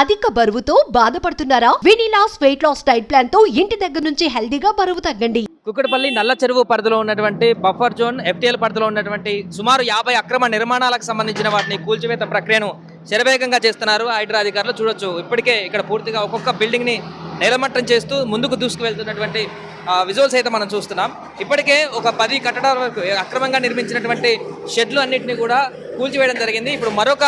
అధిక బరువుతో బాధపడుతున్నారా? వినీలాస్ వెయిట్ లాస్ డైట్ ప్లాన్ తో ఇంటి దగ్గర నుంచి హెల్దీగా బరువు తగ్గండి. కుక్కడపల్లి నల్ల చెరువు పరిధిలో ఉన్నటువంటి బఫర్ జోన్ ఎఫ్టీఎల్ పరిధిలో ఉన్నటువంటి సుమారు 50 అక్రమ నిర్మాణాలకు సంబంధించిన వాటిని కూల్చివేత ప్రక్రియను శరవేగంగా చేస్తున్నారు హైడ్రా అధికారులు. చూడొచ్చు ఇప్పటికే ఇక్కడ పూర్తిగా ఒక్కొక్క బిల్డింగ్ ని నేలమట్టం చేస్తూ ముందుకు దూసుకువెళ్తున్నటువంటి విజువల్స్ అయితే మనం చూస్తున్నాం. ఇప్పటికే ఒక 10 కట్టడాల వరకు అక్రమంగా నిర్మించినటువంటి షెడ్లు అన్నింటినీ కూడా కూల్చివేయడం జరిగింది. ఇప్పుడు మరొక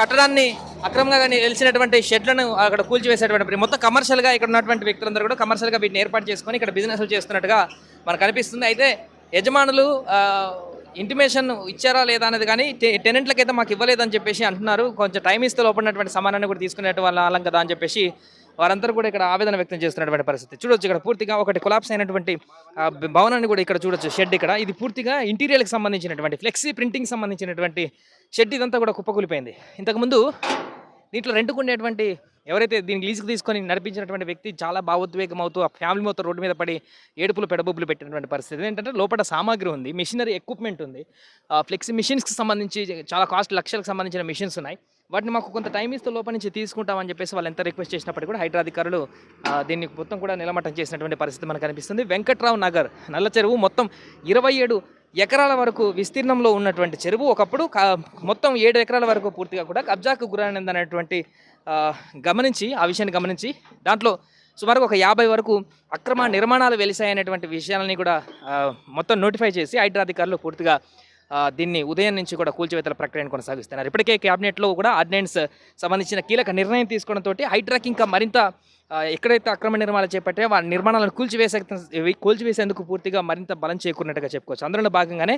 కట్టడాన్ని అక్రమంగా నిలిచినటువంటి షెడ్లను అక్కడ కూల్చివేసేటువంటి మొత్తం కమర్షియల్గా ఇక్కడ ఉన్నటువంటి వ్యక్తులందరూ కూడా కమర్షియల్గా వీటిని ఏర్పాటు చేసుకొని ఇక్కడ బిజినెస్లు చేస్తున్నట్టుగా మనకు అనిపిస్తుంది. అయితే యజమానులు ఇంటిమేషన్ ఇచ్చారా లేదా అనేది కానీ టెనెంట్లకు అయితే మాకు ఇవ్వలేదని చెప్పేసి అంటున్నారు. కొంచెం టైం ఇస్తే లోపడినటువంటి సమానాన్ని కూడా తీసుకునేట్టు వాళ్ళం కదా అని చెప్పేసి వారందరూ కూడా ఇక్కడ ఆవేదన వ్యక్తం చేస్తున్నటువంటి పరిస్థితి చూడొచ్చు. ఇక్కడ పూర్తిగా ఒకటి కొలాప్స్ అయినటువంటి భవనాన్ని కూడా ఇక్కడ చూడొచ్చు. షెడ్ ఇక్కడ ఇది పూర్తిగా ఇంటీరియర్కి సంబంధించినటువంటి ఫ్లెక్సీ ప్రింటింగ్ సంబంధించినటువంటి షెడ్ ఇదంతా కూడా కుప్పకూలిపోయింది. ఇంతకుముందు దీంట్లో రెంట్కుండేటువంటి ఎవరైతే దీనికి లీజుకు తీసుకొని నడిపించినటువంటి వ్యక్తి చాలా భావోద్వేగం అవుతూ ఆ ఫ్యామిలీ మొత్తం రోడ్డు మీద పడి ఏడుపులు పెడబొబ్బులు పెట్టినటువంటి పరిస్థితి. ఏంటంటే లోపల సామాగ్రి ఉంది, మిషనరీ ఎక్విప్మెంట్ ఉంది, ఫ్లెక్సీ మిషన్స్కి సంబంధించి చాలా కాస్ట్ లక్షలకు సంబంధించిన మిషన్స్ ఉన్నాయి. వాటిని మాకు కొంత టైం ఇస్తే లోపల నుంచి తీసుకుంటామని చెప్పేసి వాళ్ళు ఎంత రిక్వెస్ట్ చేసినప్పటికీ కూడా హైడ్రా అధికారులు దీన్ని మొత్తం కూడా నిలమట్టం చేసినటువంటి పరిస్థితి మనకు కనిపిస్తుంది. వెంకట్రావు నగర్ నల్ల చెరువు మొత్తం 27 ఎకరాల వరకు విస్తీర్ణంలో ఉన్నటువంటి చెరువు ఒకప్పుడు మొత్తం 7 ఎకరాల వరకు పూర్తిగా కూడా కబ్జాకు గురైనదనేటువంటి ఆ విషయాన్ని గమనించి దాంట్లో సుమారుగా ఒక 50 వరకు అక్రమ నిర్మాణాలు వెలిసాయనేటువంటి విషయాలని కూడా మొత్తం నోటిఫై చేసి హైడ్రా అధికారులు పూర్తిగా దీన్ని ఉదయం నుంచి కూడా కూల్చివేతల ప్రక్రియను కొనసాగిస్తున్నారు. ఇప్పటికే క్యాబినెట్లో కూడా ఆర్డినెన్స్ సంబంధించిన కీలక నిర్ణయం తీసుకోవడంతో హైడ్రాకి ఇంకా మరింత ఎక్కడైతే అక్రమ నిర్మాణాలు చేపట్టే ఆ నిర్మాణాలను కూల్చివేసేందుకు పూర్తిగా మరింత బలం చేకూరినట్టుగా చెప్పుకోవచ్చు. అందులో భాగంగానే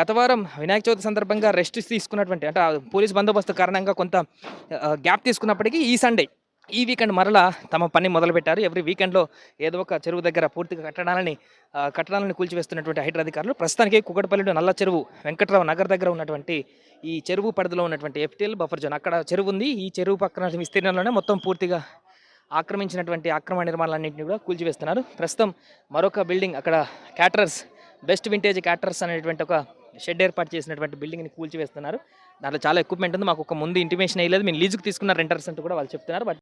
గత వారం వినాయక చవితి సందర్భంగా రెస్ట్ తీసుకున్నటువంటి అంటే పోలీస్ బందోబస్తు కారణంగా కొంత గ్యాప్ తీసుకున్నప్పటికీ ఈ వీకెండ్ మరలా తమ పని మొదలుపెట్టారు. ఎవ్రీ వీకెండ్లో ఏదో ఒక చెరువు దగ్గర పూర్తిగా కట్టడాలని కూల్చివేస్తున్నటువంటి హైడ్రా అధికారులు ప్రస్తుతానికి కుక్కడపల్లిలో నల్ల చెరువు వెంకట్రావు నగర్ దగ్గర ఉన్నటువంటి ఈ చెరువు పరిధిలో ఉన్నటువంటి ఎఫ్టీఎల్ బఫర్ జోన్ అక్కడ చెరువు ఉంది. ఈ చెరువు పక్కన విస్తీర్ణంలోనే మొత్తం పూర్తిగా ఆక్రమించినటువంటి అక్రమ నిర్మాణాలన్నింటినీ కూడా కూల్చివేస్తున్నారు. ప్రస్తుతం మరొక బిల్డింగ్ అక్కడ బెస్ట్ వింటేజ్ క్యాటరర్స్ అనేటువంటి ఒక షెడ్ ఏర్పాటు చేసినటువంటి బిల్డింగ్ని కూల్చివేస్తున్నారు. దాంట్లో చాలా ఎక్విప్మెంట్ ఉంది, మాకు ఒక ముందు ఇంటిమేషన్ అయ్యలేదు, మేము లీజుకు తీసుకున్న రెంటర్స్ అంటూ కూడా వాళ్ళు చెప్తున్నారు. బట్